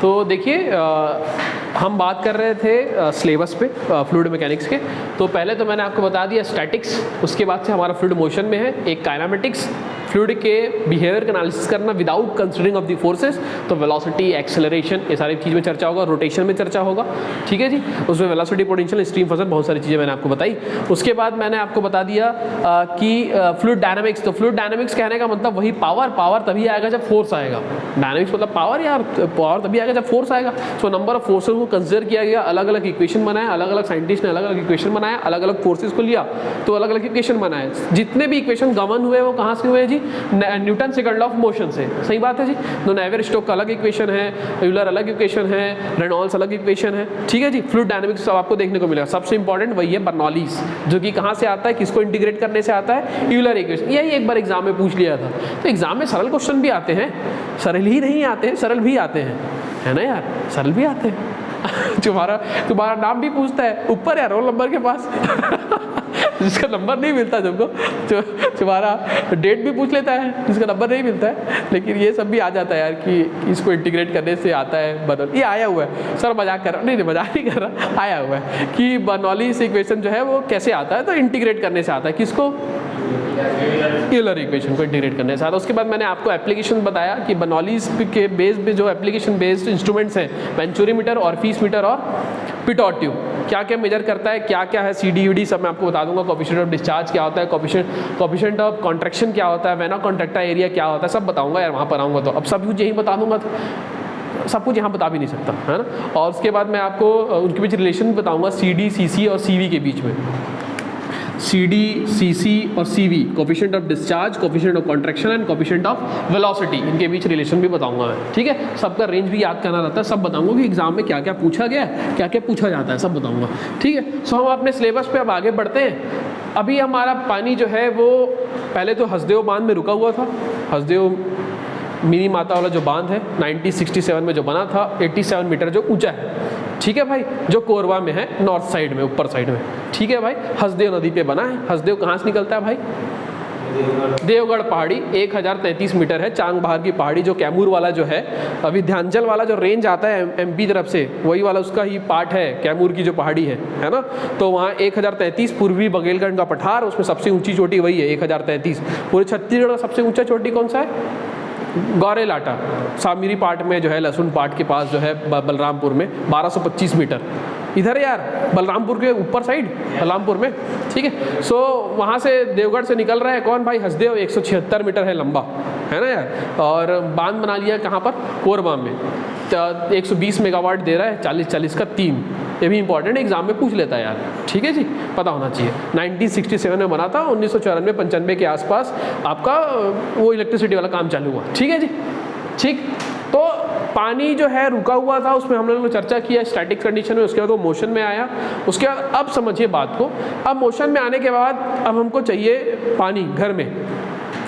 तो देखिए हम बात कर रहे थे सिलेबस पे फ्लूइड मैकेनिक्स के। तो पहले तो मैंने आपको बता दिया स्टैटिक्स, उसके बाद से हमारा फ्लूइड मोशन में है, एक काइनेमेटिक्स, फ्लूइड के बिहेवियर का एनालिसिस करना without considering of the forces, तो वेलोसिटी, एक्सेलरेशन, ये सारी चीज़ में चर्चा होगा, रोटेशन में चर्चा होगा, ठीक है जी। उसमें वेलोसिटी, पोटेंशियल, स्ट्रीम फोर्स, बहुत सारी चीज़ें मैंने आपको बताई। उसके बाद मैंने आपको बता दिया कि फ्लूइड डायनामिक्स, तो फ्लूइड डायनामिक्स कहने का मतलब वही पावर तभी आएगा जब फोर्स आएगा। डायनामिक्स मतलब पावर यार, पावर तभी आएगा जब फोर्स आएगा। सो नंबर ऑफ फोर्सेस को कंसिडर किया गया, अलग अलग इक्वेशन बनाया, अलग अलग साइंटिस्ट ने अलग अलग इक्वेशन बनाया, अलग अलग फोर्सेस को लिया तो अलग अलग इक्वेशन बनाए। जितने भी इक्वेशन गवर्न हुए वो कहाँ से हुए हैं जी? Newton second law of motion से। सही बात है जी। तो नेवियर-स्टोक्स का अलग इक्वेशन है, यूलर अलग इक्वेशन है, रेनॉल्ड्स अलग इक्वेशन है, ठीक है जी। फ्लूइड डायनामिक्स सब आपको देखने को मिलेगा। सबसे इंपॉर्टेंट वही है बर्नौलीज, जो कि कहाँ से आता है, किसको इंटीग्रेट करने से आता है? Euler equation. यही एक बार एग्जाम में पूछ लिया था। तो एग्जाम में सरल क्वेश्चन भी आते हैं, सरल ही नहीं आते हैं, सरल भी आते हैं, है ना यार, सरल भी आते हैं। तुम्हारा नाम भी पूछता है ऊपर यार रोल नंबर के पास जिसका नंबर नहीं मिलता तुमको, जो तुम्हारा डेट भी पूछ लेता है जिसका नंबर नहीं मिलता है। लेकिन ये सब भी आ जाता है यार कि इसको इंटीग्रेट करने से आता है बर्नौली। ये आया हुआ है, सर मजाक कर रहा, नहीं मजाक नहीं कर रहा, आया हुआ है कि बर्नौलीज इक्वेशन जो है वो कैसे आता है, तो इंटीग्रेट करने से आता है। किसको? यूलर इक्वेशन को इंटीग्रेट करने से आता है। उसके बाद मैंने आपको एप्लीकेशन बताया कि बर्नौलीज के बेस पे जो एप्लीकेशन बेस्ड इंस्ट्रूमेंट्स हैं, वेंचुरीमीटर, ऑरिफिस मीटर और पिटॉट ट्यूब, क्या क्या मेजर करता है, क्या क्या है, CDUD सब मैं आपको बता दूंगा। कोफिशिएंट ऑफ डिस्चार्ज क्या होता है, कोफिशिएंट ऑफ कॉन्ट्रैक्शन क्या होता है, वेना कॉन्ट्रैक्टा एरिया क्या होता है, सब बताऊंगा यार वहाँ पर आऊँगा तो। अब सब कुछ यही बता दूंगा तो सब कुछ यहाँ बता भी नहीं सकता, है ना। और उसके बाद मैं आपको उनके बीच रिलेशन भी बताऊँगा, CD, CC और CV के बीच में। CD, CC और CV, coefficient of discharge, coefficient of contraction and coefficient of velocity, इनके बीच रिलेशन भी बताऊंगा मैं, ठीक है। सबका रेंज भी याद करना रहता है, सब बताऊंगा कि एग्जाम में क्या क्या पूछा गया है, क्या क्या पूछा जाता है, सब बताऊंगा, ठीक है। सो हम अपने सिलेबस पे अब आगे बढ़ते हैं। अभी हमारा पानी जो है वो पहले तो हसदेव बांध में रुका हुआ था। हसदेव मिनी माता वाला जो बांध है 1967 में जो बना था, 87 मीटर जो ऊंचा है, ठीक है भाई, जो कोरबा में है, नॉर्थ साइड में, ऊपर साइड में, ठीक है भाई। हसदेव नदी पे बना है। हसदेव कहाँ से निकलता है भाई? देवगढ़ पहाड़ी 1033 मीटर है। चांग बहार की पहाड़ी जो कैमूर वाला जो है, अभी ध्यानचल वाला जो रेंज आता है MP तरफ से, वही वाला उसका ही पार्ट है, कैमूर की जो पहाड़ी है ना। तो वहाँ 1033 पूर्वी बघेलखंड का पठार, उसमें सबसे ऊंची चोटी वही है 1033। पूरे छत्तीसगढ़ का सबसे ऊंचा चोटी कौन सा है? गौरेलाटा, सामिरी पार्ट में जो है, लहसुन पार्ट के पास जो है, बलरामपुर में 1225 मीटर। इधर यार बलरामपुर के ऊपर साइड, बलरामपुर में, ठीक है। सो वहाँ से देवगढ़ से निकल रहा है कौन भाई? हसदेव, 176 मीटर है लंबा, है ना यार। और बांध बना लिया कहाँ पर? कोरबा में। 120 मेगावाट दे रहा है, 40-40 का 3। ये भी इंपॉर्टेंट एग्जाम में पूछ लेता है यार, ठीक है जी, पता होना चाहिए। 1967 में बना था, 1994-95 के आसपास आपका वो इलेक्ट्रिसिटी वाला काम चालू हुआ, ठीक है जी, ठीक। तो पानी जो है रुका हुआ था, उसमें हम लोगों ने चर्चा किया स्टैटिक कंडीशन में। उसके बाद वो मोशन में आया। उसके बाद अब समझिए बात को, अब मोशन में आने के बाद अब हमको चाहिए पानी घर में,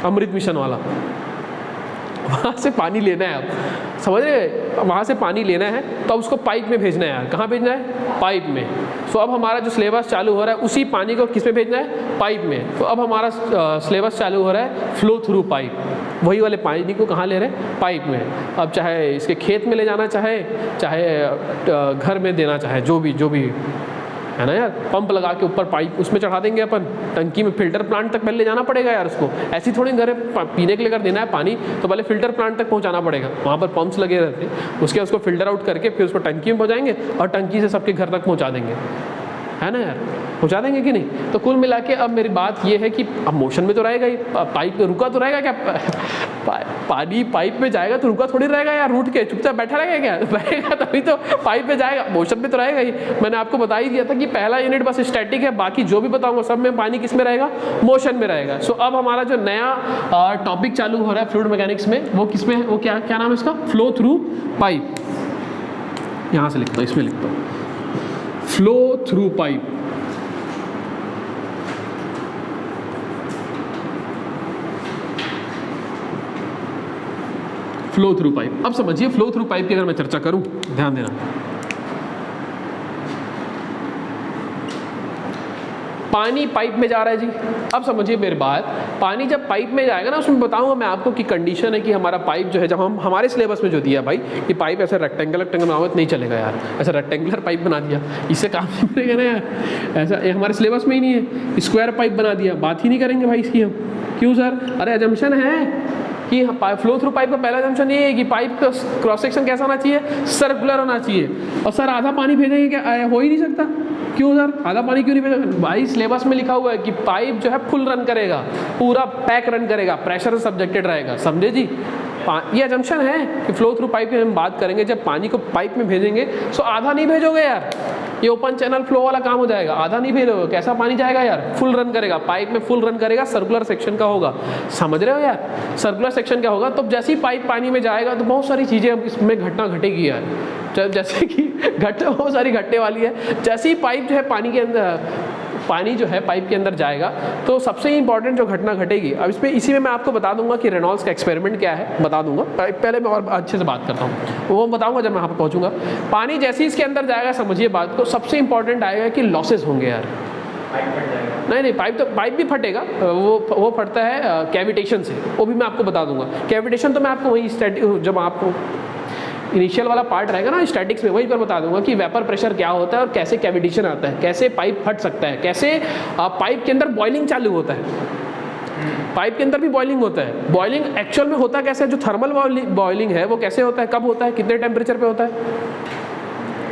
अमृत मिशन वाला, वहाँ से पानी लेना है। अब समझ रहे, वहाँ से पानी लेना है तो अब उसको पाइप में भेजना है यार। कहाँ भेजना है? पाइप में। सो अब हमारा जो सिलेबस चालू हो रहा है, उसी पानी को किस में भेजना है? पाइप में। तो अब हमारा सिलेबस चालू हो रहा है फ्लो थ्रू पाइप। वही वाले पानी को कहाँ ले रहे हैं? पाइप में। अब चाहे इसके खेत में ले जाना चाहे घर में देना चाहे, जो भी है ना यार, पंप लगा के ऊपर पाइप उसमें चढ़ा देंगे अपन, टंकी में फिल्टर प्लांट तक पहले ले जाना पड़ेगा यार उसको। ऐसी थोड़ी घर पीने के लिए अगर देना है पानी तो पहले फिल्टर प्लांट तक पहुंचाना पड़ेगा, वहाँ पर पंप्स लगे रहते हैं। उसके उसको फिल्टर आउट करके फिर उसको टंकी में पहुँचाएंगे और टंकी से सबके घर तक पहुँचा देंगे, है ना यार, पहुँचा देंगे कि नहीं। तो कुल मिला के अब मेरी बात ये है कि अब मोशन में तो रहेगा ही, पाइप में रुका तो रहेगा क्या? पानी पाइप में जाएगा तो रुका थोड़ी रहेगा यार, रूठ के चुपचाप बैठा रहेगा क्या? बैठेगा तभी तो पाइप में जाएगा, मोशन में तो रहेगा ही। मैंने आपको बता ही दिया था कि पहला यूनिट बस स्टैटिक है, बाकी जो भी बताऊंगा सब में पानी किस में रहेगा? मोशन में रहेगा। सो अब हमारा जो नया टॉपिक चालू हो रहा है फ्लूइड मैकेनिक्स में, वो किस में है? वो क्या नाम है इसका? Flow through pipe. यहाँ से लिखता हूँ, इसमें लिखता हूँ, flow through pipe. Flow through pipe. अब समझिए फ्लो थ्रू पाइप की अगर मैं चर्चा करूं, ध्यान देना, पानी पाइप में जा रहा है जी। अब समझिए मेरी बात, पानी जब पाइप में जाएगा ना, उसमें बताऊंगा मैं आपको कि कंडीशन है कि हमारा पाइप जो है, जब हम हमारे सिलेबस में जो दिया भाई कि पाइप ऐसे रेक्टेंगल बनावत नहीं चलेगा यार, ऐसा रेक्टेंगुलर पाइप बना दिया, इससे काम नहीं करेगा ना यार, ऐसा हमारे सिलेबस में ही नहीं है। स्क्वायर पाइप बना दिया, बात ही नहीं करेंगे भाई इसकी हम। क्यों सर? अरे एजम्पशन है कि फ्लो थ्रू पाइप का पहला एजम्पशन ये है कि पाइप का क्रॉस सेक्शन कैसा होना चाहिए, सर्कुलर होना चाहिए। और सर आधा पानी भेजेंगे क्या? हो ही नहीं सकता। क्यों सर? आधा पानी क्यों नहीं भेजेंगे भाई? सिलेबस में लिखा हुआ है कि पाइप जो है फुल रन करेगा, पूरा पैक रन करेगा, प्रेशर सब्जेक्टेड रहेगा, समझे जी। ये एजम्पशन है कि फ्लो थ्रू पाइप की हम बात करेंगे, जब पानी को पाइप में भेजेंगे तो आधा नहीं भेजोगे यार, ये ओपन चैनल फ्लो वाला काम हो जाएगा। आधा नहीं भेजोगे, कैसा पानी जाएगा यार? फुल रन करेगा, पाइप में फुल रन करेगा, सर्कुलर सेक्शन का होगा, समझ रहे हो यार? सर्कुलर सेक्शन क्या होगा? तो जैसे ही पाइप पानी में जाएगा तो बहुत सारी चीज़ें इसमें घटना घटेगी यार, जैसे कि बहुत सारी घटने वाली है। जैसे ही पाइप जो है पानी जो है पाइप के अंदर जाएगा तो सबसे इंपॉर्टेंट जो घटना घटेगी, अब इसमें इसी में मैं आपको बता दूंगा कि रेनॉल्ड्स का एक्सपेरिमेंट क्या है, बता दूंगा। पहले मैं और अच्छे से बात करता हूँ, वो बताऊंगा जब मैं वहाँ पर पहुँचूंगा। पानी जैसे ही इसके अंदर जाएगा, समझिए बात को, सबसे इंपॉर्टेंट आएगा कि लॉसेस होंगे यार। नहीं, पाइप भी फटेगा, वो फटता है कैविटेशन से, वो भी मैं आपको बता दूंगा। कैविटेशन तो मैं आपको वही जब आपको इनिशियल वाला पार्ट रहेगा ना स्टैटिक्स में, वहीं पर बता दूंगा कि वेपर प्रेशर क्या होता है और कैसे कैविटेशन आता है, कैसे पाइप फट सकता है, कैसे पाइप के अंदर बॉइलिंग चालू होता है। पाइप के अंदर भी बॉइलिंग होता है। बॉइलिंग एक्चुअल में होता कैसे है? जो थर्मल बॉइलिंग है वो कैसे होता है, कब होता है, कितने टेम्परेचर पे होता है?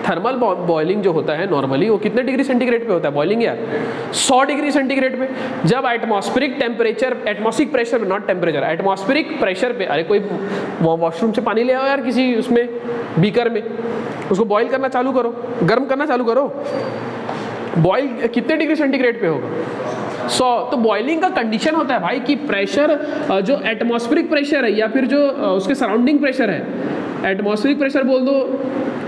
थर्मल बॉइलिंग जो होता है नॉर्मली वो कितने डिग्री सेंटीग्रेड पे होता है बॉइलिंग यार? 100 डिग्री सेंटीग्रेड पे। जब एटमॉस्फेरिक टेम्परेचर, एटमॉस्फेरिक प्रेशर पे, नॉट टेम्परेचर, एटमॉस्फेरिक प्रेशर पे, अरे कोई वॉशरूम से पानी ले आओ यार किसी उसमें बीकर में, उसको बॉईल करना चालू करो, गर्म करना चालू करो, बॉईल कितने डिग्री सेंटीग्रेड पे होगा? 100। तो बॉइलिंग का कंडीशन होता है भाई कि प्रेशर जो एटमॉस्फेरिक प्रेशर है या फिर जो उसके सराउंडिंग प्रेशर है, एटमॉस्फेरिक प्रेशर बोल दो।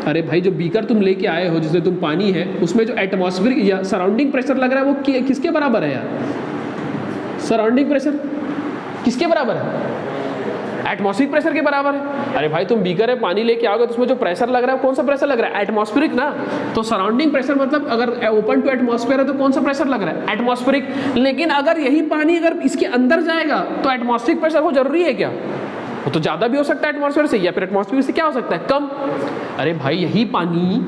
अरे भाई जो बीकर तुम लेके आए हो जिसमें तुम पानी है, उसमें जो एटमॉस्फेरिक या सराउंडिंग प्रेशर लग रहा है वो किसके बराबर है यार? सराउंडिंग प्रेशर किसके बराबर है? एटमॉस्फेरिक प्रेशर के बराबर है। अरे भाई तुम बीकर है पानी लेके आओगे तो उसमें जो प्रेशर लग रहा है कौन सा प्रेशर लग रहा है? एटमॉस्फेरिक ना। तो सराउंडिंग प्रेशर मतलब अगर ओपन टू एटमॉस्फेयर है तो कौन सा प्रेशर लग रहा है? एटमॉस्फेरिक। लेकिन अगर यही पानी अगर इसके अंदर जाएगा तो एटमॉस्फेरिक प्रेशर वो जरूरी है क्या? वो तो ज़्यादा भी हो सकता है एटमॉस्फेयर से, या फिर एटमॉस्फेयर से क्या हो सकता है? कम। अरे भाई यही पानी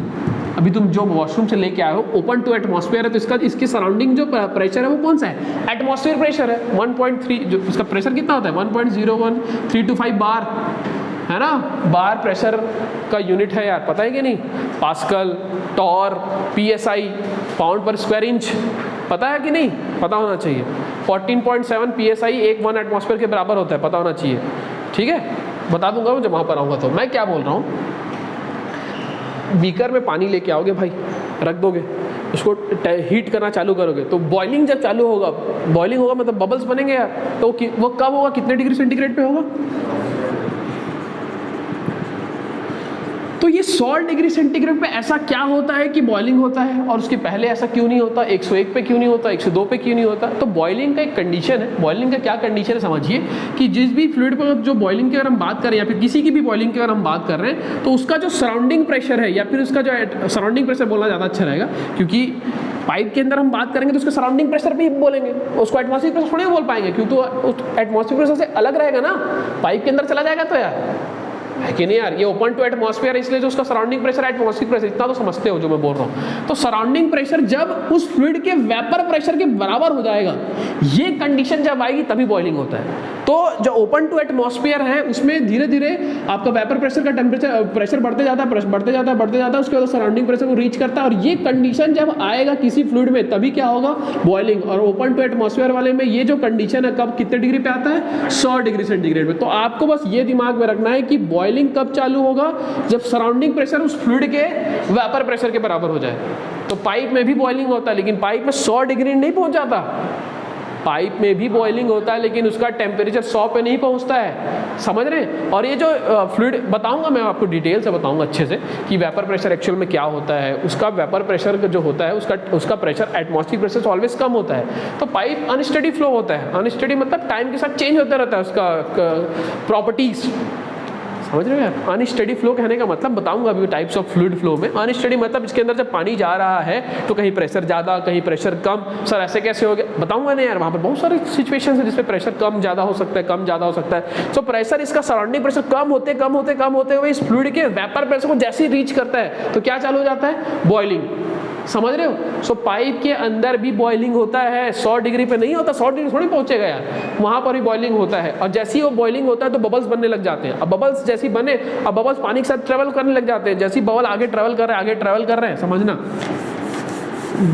अभी तुम जो वॉशरूम से लेके आए हो ओपन टू एटमॉस्फेयर है तो इसकी सराउंडिंग जो प्रेशर है वो कौन सा है? एटमॉस्फेयर प्रेशर है 1.3। जो इसका प्रेशर कितना होता है? 1.01325 बार, है ना? बार प्रेशर का यूनिट है यार, पता है कि नहीं? पास्कल, टॉर, PSI, पाउंड पर स्क्वायर इंच, पता है कि नहीं? पता होना चाहिए। 14.7 PSI 1 एटमॉस्फेयर के बराबर होता है, पता होना चाहिए। ठीक है, बता दूंगा जब वहाँ पर आऊँगा। तो मैं क्या बोल रहा हूँ, बीकर में पानी लेके आओगे भाई, रख दोगे, उसको हीट करना चालू करोगे तो बॉइलिंग जब चालू होगा, बॉइलिंग होगा मतलब बबल्स बनेंगे यार, तो वो कब होगा? कितने डिग्री सेंटीग्रेड पे होगा? तो ये 100 डिग्री सेंटीग्रेड पे ऐसा क्या होता है कि बॉइलिंग होता है, और उसके पहले ऐसा क्यों नहीं होता? 101 पे क्यों नहीं होता? 102 पे क्यों नहीं होता? तो बॉइलिंग का एक कंडीशन है। बॉइलिंग का क्या कंडीशन है समझिए, कि जिस भी फ्लूइड पर जो बॉइलिंग की अगर हम बात करें या फिर किसी की भी बॉइलिंग की अगर हम बात कर रहे हैं, तो उसका जो सराउंडिंग प्रेशर है या फिर उसका जो सराउंडिंग प्रेशर बोलना ज़्यादा अच्छा रहेगा, क्योंकि पाइप के अंदर हम बात करेंगे तो उसके सराउंडिंग प्रेशर भी बोलेंगे, उसको एटमॉस्फेरिक प्रेशर थोड़ी बोल पाएंगे, क्योंकि तो एटमॉस्फेरिक प्रेशर से अलग रहेगा ना, पाइप के अंदर चला जाएगा तो यार, है कि नहीं यार? ये ओपन टू एटमॉस्फेयर है, इसलिए जो उसका सराउंडिंग प्रेशर है एटमॉस्फेरिक प्रेशर, इतना तो समझते हो जो मैं बोल रहा हूँ। तो सराउंडिंग प्रेशर जब उस फ्लूइड के वेपर प्रेशर के बराबर हो जाएगा, ये कंडीशन जब आएगी तभी बॉइलिंग होता है। तो जो ओपन टू एटमॉस्फेयर है उसमें धीरे धीरे आपका वेपर प्रेशर का टेम्परेचर प्रेशर बढ़ते जाता है, उसके बाद सराउंडिंग प्रेशर को रीच करता है, और ये कंडीशन जब आएगा किसी फ्लूइड में तभी क्या होगा? बॉइलिंग। और ओपन टू एटमॉस्फेयर वाले में ये जो कंडीशन है कब कितने डिग्री पे आता है? 100 डिग्री सेंटीग्रेड पे। तो आपको बस ये दिमाग में रखना है कि बॉइलिंग कब चालू होगा? जब सराउंडिंग प्रेशर उस फ्लूइड के वेपर प्रेशर के बराबर हो जाए। तो पाइप में भी बॉइलिंग होता है, लेकिन पाइप में 100 डिग्री नहीं पहुंच जाता। पाइप में भी बॉइलिंग होता है लेकिन उसका टेम्परेचर 100 पे नहीं पहुंचता है, समझ रहे हैं? और ये जो फ्लूइड बताऊंगा मैं आपको डिटेल से बताऊंगा अच्छे से कि वेपर प्रेशर एक्चुअल में क्या होता है। उसका वेपर प्रेशर जो होता है उसका प्रेशर एटमॉस्फेरिक प्रेशर से ऑलवेज कम होता है। तो पाइप अनस्टेडी फ्लो होता है, अनस्टेडी मतलब टाइम के साथ चेंज होता रहता है उसका प्रॉपर्टीज, समझ रहे हो यार? अनस्टेडी फ्लो कहने का मतलब बताऊंगा अभी टाइप्स ऑफ फ्लूइड फ्लो में। अनस्टेडी मतलब इसके अंदर जब पानी जा रहा है तो कहीं प्रेशर ज़्यादा, कहीं प्रेशर कम। सर ऐसे कैसे हो गया? बताऊंगा नहीं यार, वहाँ पर बहुत सारे सिचुएशन है जिसमें प्रेशर कम ज़्यादा हो सकता है, कम ज़्यादा हो सकता है। सो प्रेशर, इसका सराउंडिंग प्रेशर कम होते हुए इस फ्लूइड के वेपर प्रेशर को जैसे ही रीच करता है तो क्या चालू हो जाता है? बॉइलिंग। समझ रहे हो? सो पाइप के अंदर भी बॉइलिंग होता है। 100 डिग्री पे नहीं होता, 100 डिग्री थोड़ी पहुंचेगा यार, वहां पर भी बॉइलिंग होता है। और जैसे ही वो बॉइलिंग होता है तो बबल्स बनने लग जाते हैं। अब बबल्स जैसे ही बने, अब बबल्स पानी के साथ ट्रेवल करने लग जाते हैं। जैसे ही बबल आगे ट्रेवल कर रहे हैं, समझना,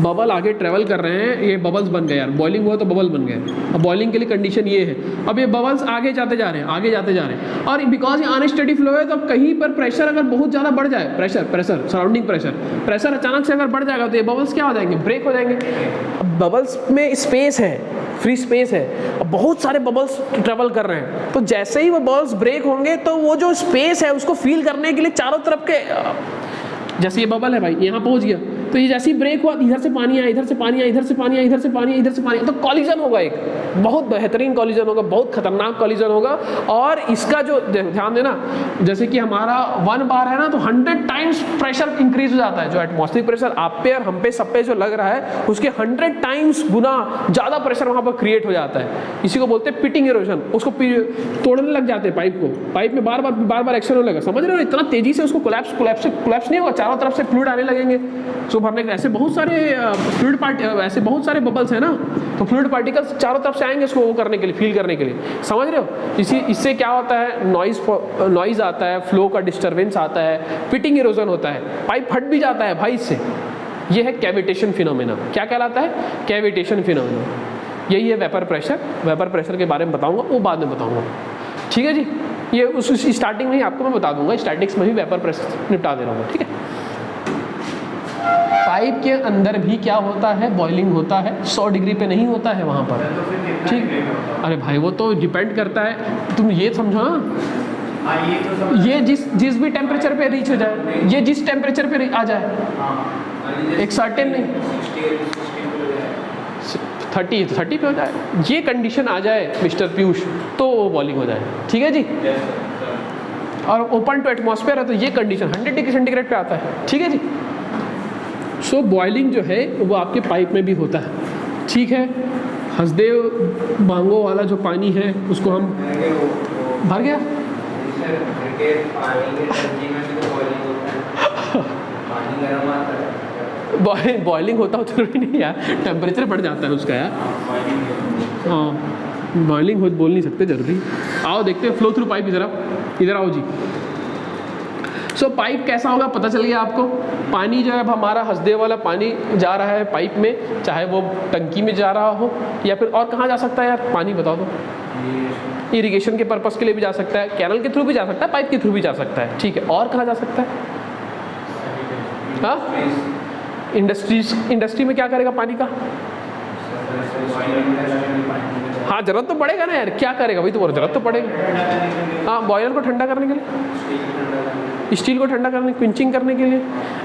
बबल आगे ट्रेवल कर रहे हैं, ये बबल्स बन गए यार, बॉइलिंग हुआ तो बबल बन गए। अब बॉइलिंग के लिए कंडीशन ये है, अब ये बबल्स आगे जाते जा रहे हैं और बिकॉज ये अनस्टेडी फ्लो है तो कहीं पर प्रेशर अगर बहुत ज़्यादा बढ़ जाए, प्रेशर सराउंडिंग प्रेशर अचानक से अगर बढ़ जाएगा तो ये बबल्स क्या हो जाएंगे? ब्रेक हो जाएंगे। अब बबल्स में स्पेस है, फ्री स्पेस है, अब बहुत सारे बबल्स ट्रेवल कर रहे हैं, तो जैसे ही वो बबल्स ब्रेक होंगे तो वो जो स्पेस है उसको फील करने के लिए चारों तरफ के, जैसे ये बबल है भाई यहाँ पहुँच गया तो ये जैसे ही ब्रेक हुआ, इधर से पानी आया, इधर से पानी आया, इधर से पानी आया, इधर से पानी आया, इधर से पानी आया, तो कॉलिजन होगा, एक बहुत बेहतरीन कॉलिजन होगा, बहुत खतरनाक कॉलिजन होगा। और इसका जो ध्यान देना, जैसे कि हमारा 1 बार है ना तो 100 टाइम्स प्रेशर इंक्रीज हो जाता है। जो एटमॉस्फेरिक प्रेशर आप पे और हम पे सब पे जो लग रहा है उसके 100 टाइम्स गुना ज़्यादा प्रेशर वहाँ पर क्रिएट हो जाता है। इसी को बोलते हैं पिटिंग इरोजन। उसको तोड़ने लग जाते हैं पाइप को, पाइप में बार बार एक्शन होने लगा। समझ रहे हो? इतना तेजी से उसको कोलैप्स नहीं होगा, चारों तरफ से फ्लूइड आने लगेंगे। सो भरने के ऐसे बहुत सारे फ्लूइड ऐसे बहुत सारे बबल्स हैं ना, तो फ्लूइड पार्टिकल्स चारों तरफ से आएंगे इसको वो करने के लिए, फील करने के लिए। समझ रहे हो? इससे क्या होता है? नॉइज आता है, फ्लो का डिस्टर्बेंस आता है, पिटिंग इरोजन होता है, पाइप फट भी जाता है भाई इससे। ये है कैविटेशन फिनोमेना। क्या कहलाता है? Cavitation phenomena. यही है वेपर प्रेशर। वेपर प्रेशर के बारे में बताऊंगा, वो बाद में बताऊंगा, ठीक है जी। ये उस स्टार्टिंग में ही आपको मैं बता दूंगा, स्टैटिक्स में ही वेपर प्रेशर निपटा दे रहा हूँ, ठीक है। पाइप के अंदर भी क्या होता है? बॉइलिंग होता है। 100 डिग्री पे नहीं होता है वहाँ पर, ठीक। अरे भाई वो तो डिपेंड करता है, तुम ये समझो ना, ये जिस भी टेम्परेचर पे रीच हो जाए, ये जिस टेम्परेचर पे आ जाए, एक सर्टेन नहीं 30 पे हो जाए, ये कंडीशन आ जाए मिस्टर पीयूष, तो वो बॉइलिंग हो जाए, ठीक है जी। और ओपन टू एटमॉस्फेयर है तो ये कंडीशन 100 डिग्री सेंटीग्रेड पे आता है, ठीक है जी। सो बॉइलिंग जो है वो आपके पाइप में भी होता है, ठीक है। हसदेव बांगो वाला जो पानी है उसको हम भर गया बॉइलिंग होता हो जरूरी नहीं यार, टेम्परेचर बढ़ जाता है उसका यार। हाँ बॉइलिंग हो बोल नहीं सकते जरूरी। आओ देखते हैं फ्लो थ्रू पाइप, इधर आओ जी। सो पाइप कैसा होगा पता चल गया आपको। पानी जो है अब हमारा हसदेव वाला पानी जा रहा है पाइप में, चाहे वो टंकी में जा रहा हो या फिर और कहाँ जा सकता है यार, पानी बताओ तो। इरिगेशन के पर्पस के लिए भी जा सकता है, कैनल के थ्रू भी जा सकता है, पाइप के थ्रू भी जा सकता है, ठीक है। और कहाँ जा सकता है? हाँ इंडस्ट्री में क्या करेगा पानी का? हाँ जरूरत तो पड़ेगा ना यार, क्या करेगा भाई, तुम्हारा जरूरत तो पड़ेगा। हाँ बॉयलर को ठंडा करने के लिए, स्टील को ठंडा करने, क्विंचिंग करने के लिए।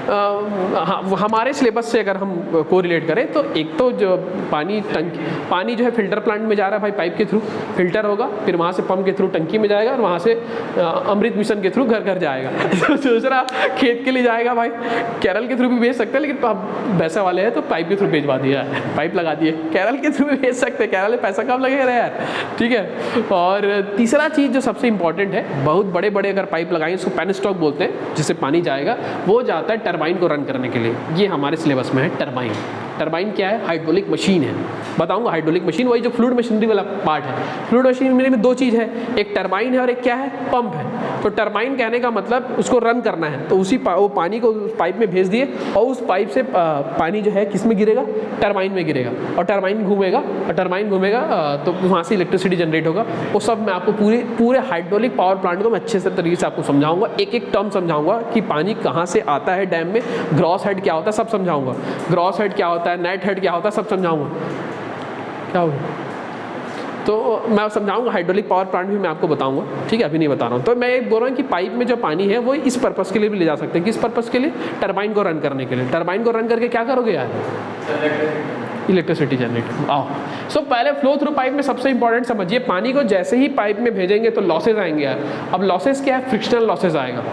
हाँ हमारे सिलेबस से अगर हम को रिलेट करें तो एक तो जो पानी जो है फिल्टर प्लांट में जा रहा है भाई, पाइप के थ्रू फिल्टर होगा, फिर वहाँ से पंप के थ्रू टंकी में जाएगा और वहाँ से अमृत मिशन के थ्रू घर घर जाएगा। दूसरा खेत के लिए जाएगा भाई, केरल के थ्रू भी भेज सकते हैं, लेकिन पैसा वाले हैं तो पाइप के थ्रू भेजवा दिया है, पाइप लगा दिए। केरल के थ्रू भी भेज सकते हैं, केरल में पैसा कम लगेगा यार, ठीक है। और तीसरा चीज़ जो सबसे इंपॉर्टेंट है, बहुत बड़े बड़े अगर पाइप लगाएंगे उसको पेनस्टॉक बोलते हैं, जिससे पानी जाएगा, वो जाता है टरबाइन को रन करने के लिए। ये हमारे सिलेबस में है टरबाइन। टरबाइन क्या है? हाइड्रोलिक मशीन है, बताऊंगा। हाइड्रोलिक मशीन वही जो फ्लूइड मशीनरी वाला पार्ट है। फ्लूइड मशीनरी में दो चीज़ है, एक टरबाइन है और एक क्या है? पंप है। तो टरबाइन कहने का मतलब उसको रन करना है, तो वो पानी को उस पाइप में भेज दिए और उस पाइप से पानी जो है किस में गिरेगा? टरबाइन में गिरेगा, और टरबाइन घूमेगा तो वहाँ से इलेक्ट्रिसिटी जनरेट होगा। वो सब मैं आपको पूरे हाइड्रोलिक पावर प्लांट को मैं अच्छे से तरीके से आपको समझाऊंगा, एक एक टर्म समझाऊंगा कि पानी कहाँ से आता है डैम में, ग्रॉस हेड क्या होता है सब समझाऊंगा, ग्रॉस हेड क्या होता है, नेट हेड क्या होता है सब समझाऊंगा। क्या होगा तो मैं समझाऊंगा, हाइड्रोलिक पावर प्लांट भी मैं आपको बताऊंगा, ठीक है। अभी नहीं बता रहा हूँ। तो मैं एक बोल रहा हूँ कि पाइप में जो पानी है वो इस पर्पस के लिए भी ले जा सकते हैं। किस पर्पस के लिए? टरबाइन को रन करने के लिए। टरबाइन को रन करके क्या करोगे यार? Electricity generate. आओ सो पहले फ्लो थ्रू पाइप में सबसे इंपॉर्टेंट समझिए, पानी को जैसे ही पाइप में भेजेंगे तो लॉसेज आएंगे यार। अब लॉसेज क्या है? फ्रिक्शनल लॉसेज आएगा।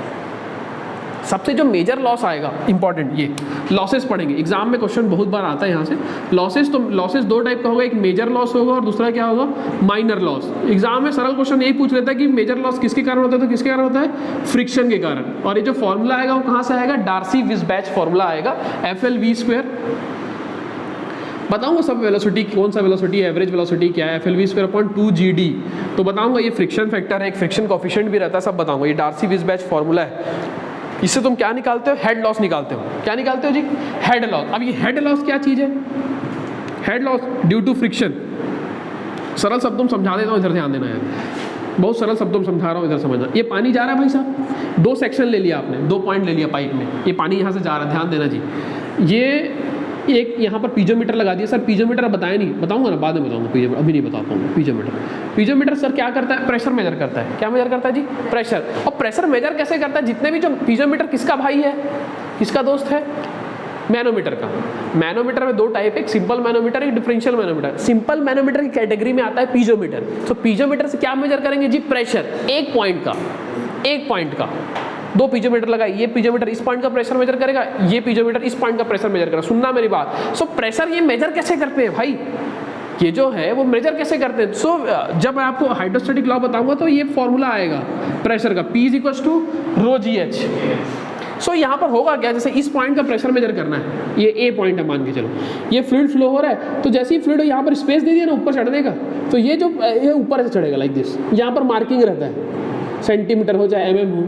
सबसे जो मेजर लॉस आएगा इंपॉर्टेंट, ये लॉसेस पढ़ेंगे एग्जाम में, क्वेश्चन बहुत बार आता है यहाँ से। लॉसेस तो लॉसेस दो टाइप का होगा, एक मेजर लॉस होगा और दूसरा क्या होगा? Minor loss. एग्जाम में सरल क्वेश्चन यही पूछ लेता है कि मेजर लॉस किसके कारण होता है, तो किसके कारण होता है? फ्रिक्शन के कारण। और ये जो फॉर्मूला आएगा वो कहाँ से आएगा? डार्सी-विस्बैच फॉर्मूला आएगा, FLV²। बताऊंगा सब वेलोसिटी, कौन सा वेलोसिटी, एवरेज वेलोसिटी क्या है, FLV²/2GD। तो बताऊंगा ये फ्रिक्शन फैक्टर है, एक फ्रिक्शन कोफिशिएंट भी रहता है, सब बताऊंगा। ये डार्सी-विस्बैच फॉर्मूला है। इससे तुम क्या निकालते हो? हेड लॉस निकालते हो। क्या निकालते हो जी? Head loss. अब ये हेड लॉस क्या चीज़ है? Head loss due to friction. सरल शब्दों में समझा देता हूँ, इधर ध्यान देना है। बहुत सरल शब्दों में समझा रहा हूँ, इधर समझना। ये पानी जा रहा है भाई साहब, 2 सेक्शन ले लिया आपने, 2 पॉइंट ले लिया पाइप में, ये पानी यहाँ से जा रहा है, ध्यान देना जी। ये एक यहाँ पर पीजोमीटर लगा दिया। सर पीजोमीटर बताया नहीं, बताऊंगा ना, बाद में बताऊंगा। पीजोमीटर अभी नहीं बता पाऊंगा। पीजोमीटर सर क्या करता है? प्रेशर मेजर करता है। क्या मेजर करता है जी? प्रेशर। और प्रेशर मेजर कैसे करता है? जितने भी जो पीजोमीटर किसका भाई है, किसका दोस्त है? मैनोमीटर का। मैनोमीटर में 2 टाइप है, एक सिंपल मैनोमीटर, एक डिफरेंशियल मैनोमीटर। सिंपल मैनोमीटर की कैटेगरी में आता है पीजोमीटर। तो पीजोमीटर से क्या मेजर करेंगे जी? प्रेशर, एक पॉइंट का। 2 पीजोमीटर लगाए, ये पीजोमीटर इस पॉइंट का प्रेशर मेजर करेगा, ये पीजोमीटर इस पॉइंट का प्रेशर मेजर करेगा। सुनना मेरी बात। सो प्रेशर ये मेजर कैसे करते हैं भाई? ये जो है वो मेजर कैसे करते हैं? सो जब मैं आपको हाइड्रोस्टैटिक लॉ बताऊंगा तो ये फॉर्मूला आएगा प्रेशर का, P = ρgh। सो यहाँ पर होगा क्या? जैसे इस पॉइंट का प्रेशर मेजर करना है, ये A पॉइंट है मान के चलो, ये फ्लूइड फ्लो हो रहा है, तो जैसे ही फ्लूइड यहाँ पर स्पेस दे दिया ना ऊपर चढ़ने का, तो ये जो ये ऊपर से चढ़ेगा लाइक दिस। यहाँ पर मार्किंग रहता है, सेंटीमीटर हो चाहे mm हो।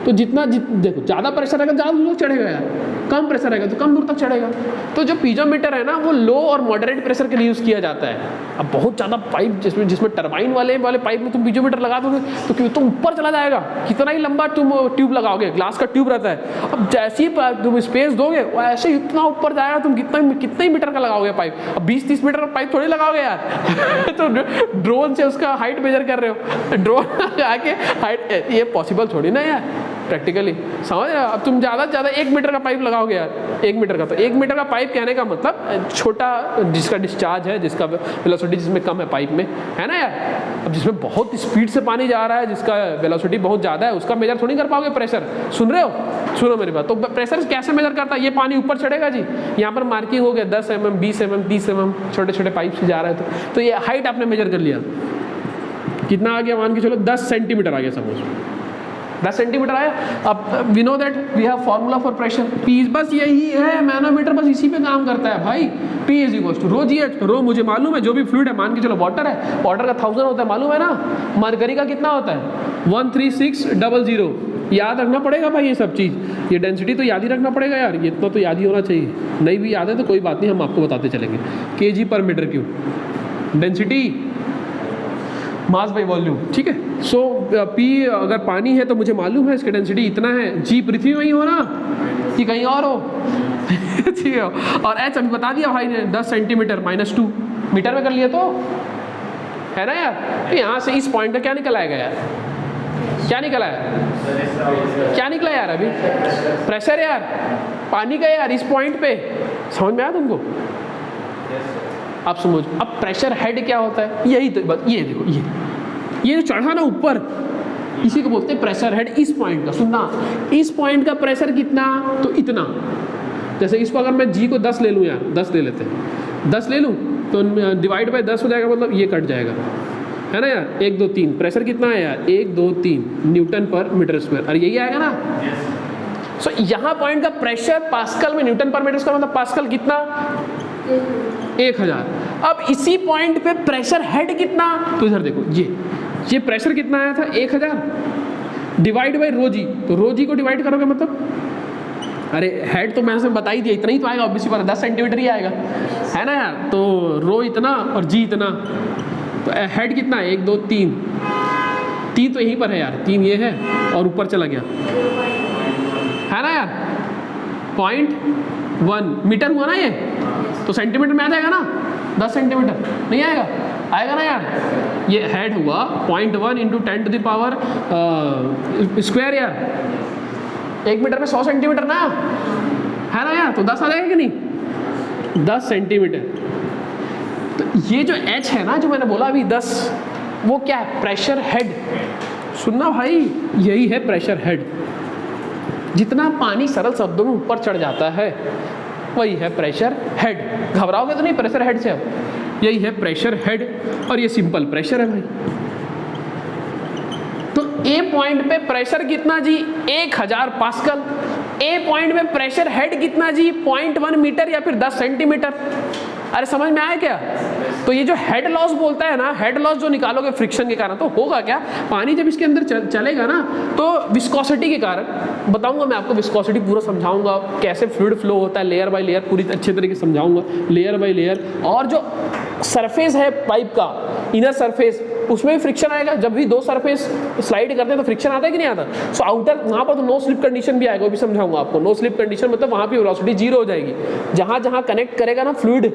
तो जितना देखो ज़्यादा प्रेशर रहेगा ज़्यादा दूर तक चढ़ेगा यार, कम प्रेशर रहेगा तो कम दूर तक चढ़ेगा। तो जो पीजोमीटर है ना वो लो और मॉडरेट प्रेशर के लिए यूज़ किया जाता है। अब बहुत ज़्यादा पाइप जिसमें टरबाइन वाले पाइप में तुम पीजोमीटर लगा दोगे तो क्यों तो ऊपर चला जाएगा। कितना ही लंबा तुम ट्यूब लगाओगे, ग्लास का ट्यूब रहता है, अब जैसे ही तुम स्पेस दोगे वैसे ही इतना ऊपर जाएगा। तुम कितना ही मीटर का लगाओगे पाइप? अब 20-30 मीटर का पाइप थोड़ी लगाओगे यार। तो ड्रोन से उसका हाइट मेजर कर रहे हो, ड्रोन आके हाइट, ये पॉसिबल थोड़ी ना यार प्रैक्टिकली, समझ रहे हो? अब तुम ज़्यादा से ज़्यादा 1 मीटर का पाइप लगाओगे यार, 1 मीटर का। तो 1 मीटर का पाइप कहने का मतलब छोटा, जिसका डिस्चार्ज है, जिसका वेलोसिटी जिसमें कम है पाइप में, है ना यार। अब जिसमें बहुत स्पीड से पानी जा रहा है, जिसका वेलोसिटी बहुत ज़्यादा है, उसका मेजर थोड़ी कर पाओगे प्रेशर। सुन रहे हो? सुनो मेरी बात। तो प्रेशर कैसे मेजर करता है? ये पानी ऊपर चढ़ेगा जी, यहाँ पर मार्किंग हो गया 10 mm, 20 mm, 30 mm, छोटे छोटे पाइप से जा रहा है। तो ये हाइट आपने मेजर कर लिया, कितना आ गया? मान के चलो 10 सेंटीमीटर आ गया, सपोज 10 सेंटीमीटर आया। अब we know that we have formula for pressure, P, बस यही है। मैनोमीटर बस इसी पे काम करता है भाई। P = ρgh। रो मुझे मालूम है, जो भी फ्लूइड है, मान के चलो वाटर है, वाटर का 1000 होता है, मालूम है ना। मरकरी का कितना होता है? 13600। याद रखना पड़ेगा भाई ये सब चीज़, ये डेंसिटी तो याद ही रखना पड़ेगा यार, ये इतना तो याद ही होना चाहिए। नहीं भी याद है तो कोई बात नहीं, हम आपको बताते चलेंगे। kg/m3 density, mass by volume, ठीक है। सो P अगर पानी है तो मुझे मालूम है इसकी डेंसिटी इतना है। G पृथ्वी में ही हो ना कि कहीं और हो? ठीक है। और H अभी बता दिया भाई ने, 10 सेंटीमीटर -2 मीटर में कर लिया, तो है ना यार। तो यहाँ से इस पॉइंट का क्या निकल आएगा यार? क्या निकला है? क्या निकला यार? अभी प्रेशर यार, पानी का यार, इस पॉइंट पे। समझ में आया तुमको? आप समझ। अब प्रेशर हेड क्या होता है? यही तो बस, ये देखो, ये जो चढ़ा ना ऊपर, इसी को बोलते हैं प्रेशर हेड। इस पॉइंट का सुनना, इस पॉइंट का प्रेशर कितना? तो इतना। जैसे इसको अगर मैं G को 10 ले लूँ यार, 10 ले लेते हैं, 10 ले लूँ तो डिवाइड बाय 10 हो जाएगा, मतलब ये कट जाएगा, है ना यार। 1 2 3 प्रेशर कितना है यार? 1 2 3 Nm/m²। अरे यही आएगा ना। सो यहाँ पॉइंट का प्रेशर पास्कल में, Nm/m², मतलब पास्कल कितना? 1000। अब इसी पॉइंट पे प्रेशर हेड कितना? तो इधर देखो, ये प्रेशर कितना आया था? 1000 डिवाइड बाई ρg। तो ρg को डिवाइड करोगे मतलब, अरे हेड तो मैंने बता ही दिया, इतना ही तो आएगा, ऑब्वियसली बात है, 10 सेंटीमीटर ही आएगा, है ना यार। तो रो इतना और जी इतना, तो हेड कितना है? 1 2 3 3 तो यहीं पर है यार, 3 ये है और ऊपर चला गया, है ना यार। 0.1 मीटर हुआ ना ये, तो सेंटीमीटर में आ जाएगा ना, 10 सेंटीमीटर नहीं आएगा? आएगा ना यार। ये हेड हुआ 0.1 × 10⁻² यार। 1 मीटर में 100 सेंटीमीटर ना, है ना यार। तो 10 आ जाएगा कि नहीं? 10 सेंटीमीटर तो ये जो H है ना, जो मैंने बोला अभी 10, वो क्या है? Pressure head. सुनना भाई, यही है प्रेशर हेड। जितना पानी सरल शब्दों में ऊपर चढ़ जाता है वही है प्रेशर हेड। घबराओगे तो नहीं प्रेशर हेड से, अब यही है प्रेशर हेड और ये सिंपल प्रेशर है भाई। तो ए पॉइंट पे प्रेशर कितना जी? 1000 पास्कल। ए पॉइंट पे प्रेशर हेड कितना जी? 0.1 मीटर या फिर 10 सेंटीमीटर। अरे समझ में आया क्या? तो ये जो हेड लॉस बोलता है ना, हेड लॉस जो निकालोगे फ्रिक्शन के कारण, तो होगा क्या? पानी जब इसके अंदर चलेगा ना, तो विस्कोसिटी के कारण, बताऊंगा मैं आपको, विस्कोसिटी पूरा समझाऊंगा, कैसे फ्लूइड फ्लो होता है लेयर बाय लेयर, पूरी अच्छे तरीके से समझाऊंगा लेयर बाय लेयर। और जो सरफेस है पाइप का, इनर सरफेस, उसमें भी फ्रिक्शन आएगा। जब भी दो सरफेस स्लाइड करते हैं तो फ्रिक्शन आता है कि नहीं आता? सो आउटर, वहाँ पर तो नो स्लिप कंडीशन भी आएगा, वो भी समझाऊंगा आपको। नो स्लिप कंडीशन मतलब वहाँ पे वेलोसिटी 0 हो जाएगी। जहाँ जहाँ कनेक्ट करेगा ना फ्लूइड,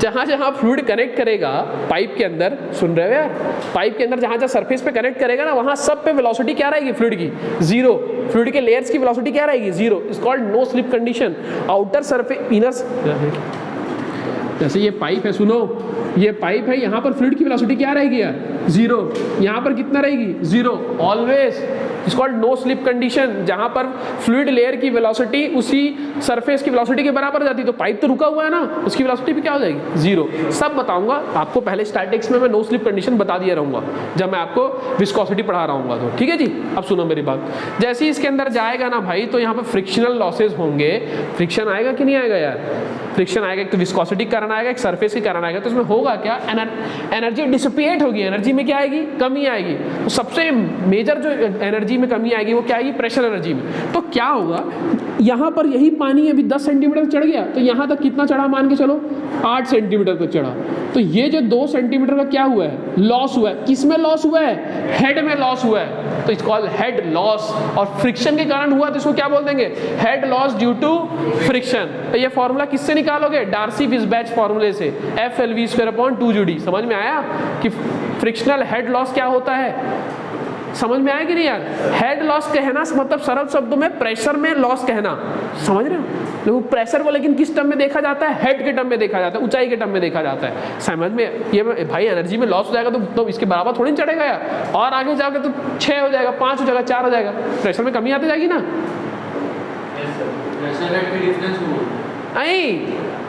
जहाँ जहाँ फ्लूइड कनेक्ट करेगा पाइप के अंदर, सुन रहे हो यार, पाइप के अंदर जहाँ जहाँ सरफेस पे कनेक्ट करेगा ना, वहाँ सब पे वेलोसिटी क्या रहेगी फ्लूइड की? 0। फ्लूइड के लेयर्स की वेलोसिटी क्या रहेगी? 0। It's called no slip condition. Outer surface, inner, जैसे ये पाइप है, सुनो, ये पाइप है, यहाँ पर फ्लूइड की वेलोसिटी क्या रहेगी यार? 0। यहाँ पर कितना रहेगी? 0 always. It's called no slip condition. जहाँ पर फ्लूइड लेयर की वेलोसिटी उसी सरफेस की वेलोसिटी के बराबर हो जाती है, तो पाइप तो रुका हुआ है ना, उसकी वेलोसिटी भी क्या हो जाएगी? 0। सब बताऊंगा आपको, पहले स्टैटिक्स में मैं नो स्लिप कंडीशन बता दिया रहूँगा जब मैं आपको विस्कोसिटी पढ़ा रहा हूँ, तो ठीक है जी। अब सुनो मेरी बात, जैसे ही इसके अंदर जाएगा ना भाई, तो यहाँ पर फ्रिक्शनल लॉसेज होंगे। फ्रिक्शन आएगा कि नहीं आएगा यार? फ्रिक्शन आएगा, एक तो विस्कोसिटी कारण आएगा, एक सरफेस के कारण आएगा। तो इसमें होगा क्या? एनर्जी डिसिपेट होगी, एनर्जी में क्या आएगी? कमी आएगी। तो सबसे मेजर जो एनर्जी में कमी आएगी वो क्या आएगी? प्रेशर एनर्जी में। तो क्या होगा, यहाँ पर यही पानी अभी 10 सेंटीमीटर चढ़ गया, तो यहाँ तक कितना चढ़ा? मान के चलो 8 सेंटीमीटर तक चढ़ा। तो ये जो 2 सेंटीमीटर का क्या हुआ है? लॉस हुआ है। किस में लॉस हुआ है? हेड में लॉस हुआ है। तो इट्स कॉल्ड हेड लॉस। और फ्रिक्शन के कारण हुआ तो इसको क्या बोल देंगे? Head loss due to friction. तो ये फॉर्मूला किससे निकालोगे? डार्सी-विस्बैच फॉर्मूले से, FLV²/2GD। समझ में आया कि फ्रिक्शनल हेड लॉस क्या होता है? समझ में आया कि नहीं यार? हेड लॉस कहना मतलब सरल शब्दों में प्रेशर में लॉस कहना, समझ रहे हो? लेकिन प्रेशर को लेकिन किस टर्म में देखा जाता है? हेड के टर्म में देखा जाता है, ऊंचाई के टर्म में देखा जाता है। समझ में? ये भाई एनर्जी में लॉस हो जाएगा तो इसके बराबर थोड़ी चढ़ेगा यार, और आगे जाकर तो 6 हो जाएगा, 5 हो जाएगा, 4 हो जाएगा। प्रेशर में कमी आती जाएगी ना।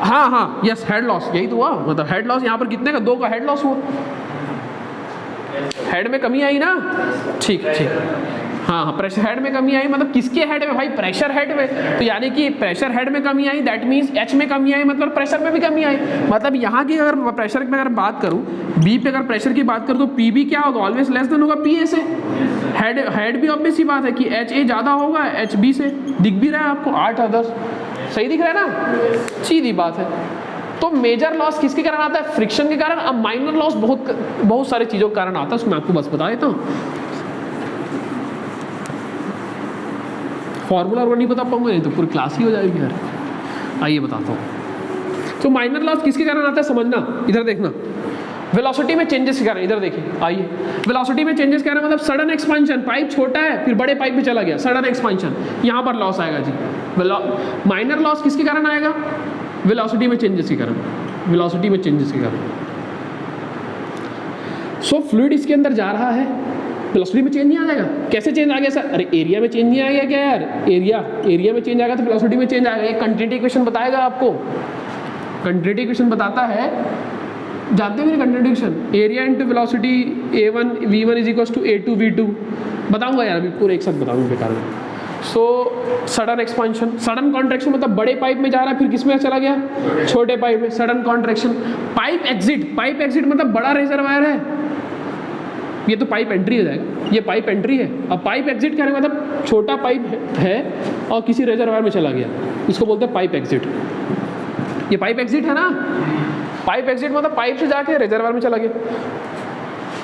हाँ, यस, हेड लॉस यही तो हुआ। मतलब हेड लॉस यहाँ पर कितने का? 2 का हेड लॉस हुआ। हेड में कमी आई ना? ठीक। हाँ, प्रेशर हेड में कमी आई, मतलब किसके हेड में भाई? प्रेशर हेड में। तो यानी कि प्रेशर हेड में कमी आई, दैट मीन्स एच में कमी आई, मतलब प्रेशर में भी कमी आई। मतलब यहाँ की अगर प्रेशर में अगर बात करूँ, बी पे अगर प्रेशर की बात करूँ, तो पी बी क्या होगा? ऑलवेज लेस देन होगा पी ए से। हेड भी ऑब्वियस सी बात है कि एच ए ज़्यादा होगा एच बी से। दिख भी रहा है आपको? 8 और 10 सही दिख रहा है ना? सीधी बात है। तो मेजर लॉस किसके कारण आता है? फ्रिक्शन के कारण। अब माइनर लॉस बहुत सारी चीज़ों के कारण आता है, उसमें आपको बस बता देता हूँ। फॉर्मूला और नहीं बता पाऊंगा, नहीं तो पूरी क्लास ही हो जाएगी यार। आइए बताता हूँ। तो माइनर लॉस किसके कारण आता है समझना, इधर देखना। वेलोसिटी में चेंजेस के कारण, इधर देखिए, आइए। वेलोसिटी में चेंजेस के कारण मतलब सडन एक्सपेंशन, पाइप छोटा है फिर बड़े पाइप में चला गया, सडन एक्सपेंशन, यहाँ पर लॉस आएगा जी। माइनर लॉस किसके कारण आएगा? वेलोसिटी में चेंजेस के कारण। वेलोसिटी में चेंजेस के कारण। सो फ्लूइड इसके अंदर जा रहा है, वेलोसिटी में चेंज नहीं आ जाएगा? कैसे चेंज आ गया सर? अरे एरिया में चेंज नहीं आ गया क्या यार? एरिया में चेंज आएगा तो वेलोसिटी में चेंज आएगा। एक कंटिन्यूटी इक्वेशन बताएगा आपको। कंटिन्यूटी इक्वेशन बताता है, जानते हो मेरी continuity equation? Area into velocity A1 V1 = A2 V2। बताऊंगा यार, अभी पूरे एक साथ बताऊंगा बेकार में। So sudden expansion, sudden contraction मतलब बड़े पाइप में जा रहा है फिर किस में चला गया? छोटे पाइप में, सडन कॉन्ट्रैक्शन। पाइप एग्जिट मतलब बड़ा रिजर्वायर है, ये तो पाइप एंट्री हो जाएगा, ये पाइप एंट्री है। अब पाइप एग्जिट करेंगे मतलब छोटा पाइप है और किसी रिजर्वायर में चला गया, इसको बोलते हैं पाइप एग्जिट। ये पाइप एग्जिट है ना? पाइप एग्जिट मतलब पाइप से जाके रिजर्वायर में चला गया।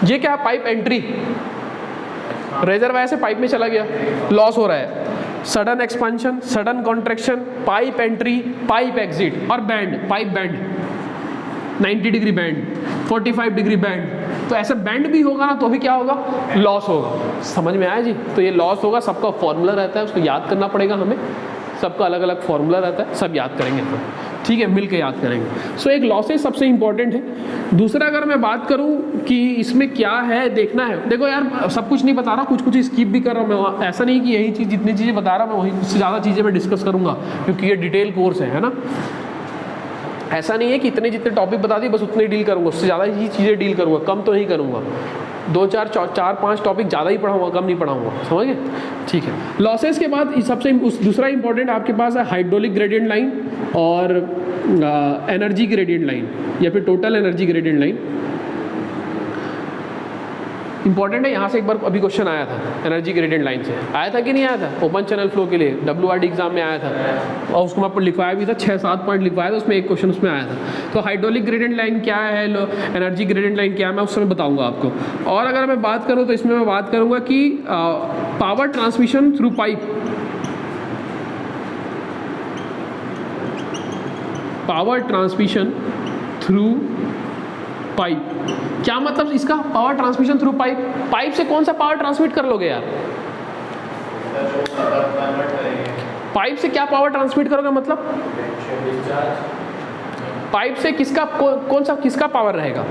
ये क्या? पाइप एंट्री, रिजर्वायर से पाइप में चला गया, लॉस हो रहा है। Sudden expansion, sudden contraction, pipe entry, pipe exit. और bend, pipe bend, 90 degree bend, 45 degree bend. तो ऐसे बैंड भी होगा ना तो भी क्या होगा? लॉस होगा। समझ में आया जी? तो ये लॉस होगा, सबका फॉर्मूला रहता है, उसको याद करना पड़ेगा हमें। सबका अलग अलग फॉर्मूला रहता है, सब याद करेंगे हम। ठीक है, मिल के याद करेंगे। सो एक लॉसेस सबसे इंपॉर्टेंट है। दूसरा अगर मैं बात करूं कि इसमें क्या है देखना है, देखो यार सब कुछ नहीं बता रहा, कुछ कुछ स्किप भी कर रहा हूँ मैं, ऐसा नहीं कि यही चीज़ जितनी चीज़ें बता रहा मैं वही उससे ज़्यादा चीज़ें मैं डिस्कस करूँगा, क्योंकि ये डिटेल कोर्स है ना। ऐसा नहीं है कि इतने जितने टॉपिक बता दिए बस उतने डील करूँगा, उससे ज़्यादा ही चीज़ें डील करूँगा, कम तो नहीं करूँगा। 2-4-5 टॉपिक ज़्यादा ही पढ़ाऊँगा, कम नहीं पढ़ाऊँगा, समझ गए? ठीक है। लॉसेस के बाद सबसे दूसरा इंपॉर्टेंट आपके पास है हाइड्रोलिक ग्रेडियंट लाइन और एनर्जी ग्रेडियंट लाइन या फिर total energy gradient line. Important है, यहाँ से एक बार अभी क्वेश्चन आया था एनर्जी ग्रेडियंट लाइन से, आया था कि नहीं आया था? ओपन चैनल फ्लो के लिए WRD एग्जाम में आया था और उसको मैं पर लिखवाया भी था, 6-7 पॉइंट लिखवाया था, उसमें एक क्वेश्चन उसमें आया था। तो हाइड्रोलिक ग्रेडियंट लाइन क्या है, एनर्जी ग्रेडियंट लाइन क्या है, मैं उस समय बताऊंगा आपको। और अगर मैं बात करूँ तो इसमें मैं बात करूँगा कि power transmission through pipe, power transmission through pipe क्या मतलब इसका? Power transmission through pipe, pipe से कौन सा पावर ट्रांसमिट कर लोगे यार? पाइप से क्या पावर ट्रांसमिट करोगे मतलब? पाइप से किसका कौन सा किसका पावर रहेगा?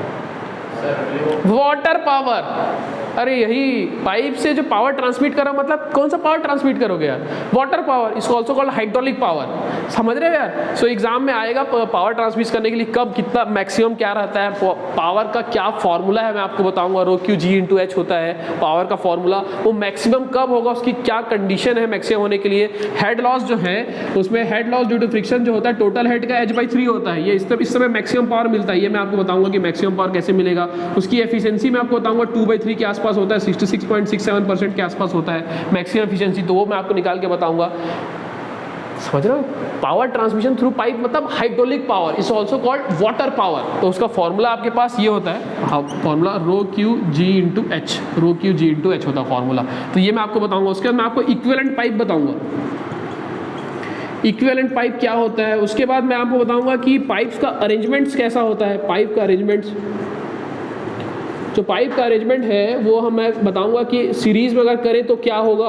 Water power. अरे यही पाइप से जो पावर ट्रांसमिट करो मतलब कौन सा पावर ट्रांसमिट करोगे यार? वाटर पावर, इसको ऑल्सो कॉल्ड हाइड्रोलिक पावर। समझ रहे हो यार? सो एग्जाम में आएगा पावर ट्रांसमिट करने के लिए कब कितना मैक्सिमम क्या रहता है, पावर का क्या फॉर्मूला है मैं आपको बताऊंगा। रो क्यू जी इंटू एच होता है पावर का फॉर्मूला, वो मैक्सिमम कब होगा, उसकी क्या कंडीशन है मैक्सिमम होने के लिए। हेड लॉस जो है उसमें head loss due to friction जो होता है टोटल हेड का h/3 होता है। ये इस समय मैक्सिमम पावर मिलता है, ये मैं आपको बताऊंगा कि मैक्सिमम पावर कैसे मिलेगा। उसकी एफिशिएंसी मैं आपको बताऊंगा 2/3 के आसपास होता है, 66.67% के आसपास होता है मैक्सिमम एफिशिएंसी, तो वो मैं आपको निकाल के बताऊंगा। समझ रहे हो? पावर ट्रांसमिशन थ्रू पाइप मतलब hydraulic power, is also called water power. तो उसका फॉर्मूला आपके पास ये होता है, फॉर्मूला रो क्यू जी इंटू एच, रो क्यू जी इंटू एच होता है फॉर्मूला। तो ये मैं आपको बताऊंगा। उसके बाद मैं आपको इक्विवेलेंट पाइप बताऊंगा, इक्विवेलेंट पाइप क्या होता है। उसके बाद मैं आपको बताऊंगा कि पाइप्स का अरेंजमेंट्स कैसा होता है, पाइप का अरेंजमेंट्स। जो पाइप का अरेंजमेंट है वो हम मैं बताऊंगा कि सीरीज में अगर करें तो क्या होगा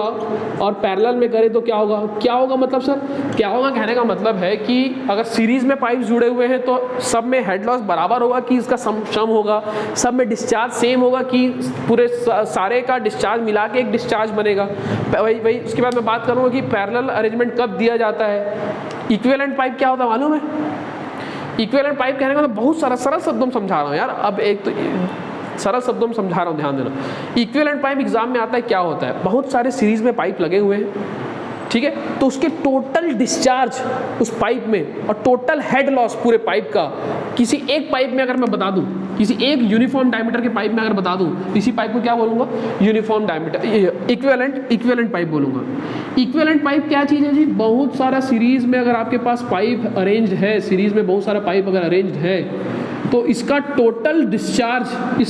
और पैरेलल में करें तो क्या होगा। क्या होगा मतलब सर, क्या होगा कहने का मतलब है कि अगर सीरीज में पाइप जुड़े हुए हैं तो सब में हेड लॉस बराबर होगा कि इसका सम होगा, सब में डिस्चार्ज सेम होगा कि पूरे सारे का डिस्चार्ज मिला के एक डिस्चार्ज बनेगा। वही उसके बाद मैं बात करूँगा कि पैरेलल अरेंजमेंट कब दिया जाता है। इक्विवेलेंट पाइप क्या होता है मालूम है? इक्विवेलेंट पाइप कहने का मतलब बहुत सारा सरल शब्दों में समझा रहा हूँ यार, अब एक तो सरल शब्दों में समझा रहा हूँ, ध्यान देना। इक्विवेलेंट पाइप एग्जाम में आता है, क्या होता है, बहुत सारे सीरीज में पाइप लगे हुए हैं, ठीक है, तो उसके टोटल डिस्चार्ज उस पाइप में और टोटल हेड लॉस पूरे पाइप का, किसी एक पाइप में अगर मैं बता दूं, किसी एक यूनिफॉर्म डायमीटर के पाइप में अगर बता दूं, इसी पाइप को क्या बोलूंगा? यूनिफॉर्म डायमीटर, इक्विवेलेंट पाइप बोलूंगा। इक्विवेलेंट पाइप क्या चीज़ है जी? बहुत सारा सीरीज में अगर आपके पास पाइप अरेंज्ड है, सीरीज में बहुत सारा पाइप अगर अरेंज्ड है तो इसका टोटल डिस्चार्ज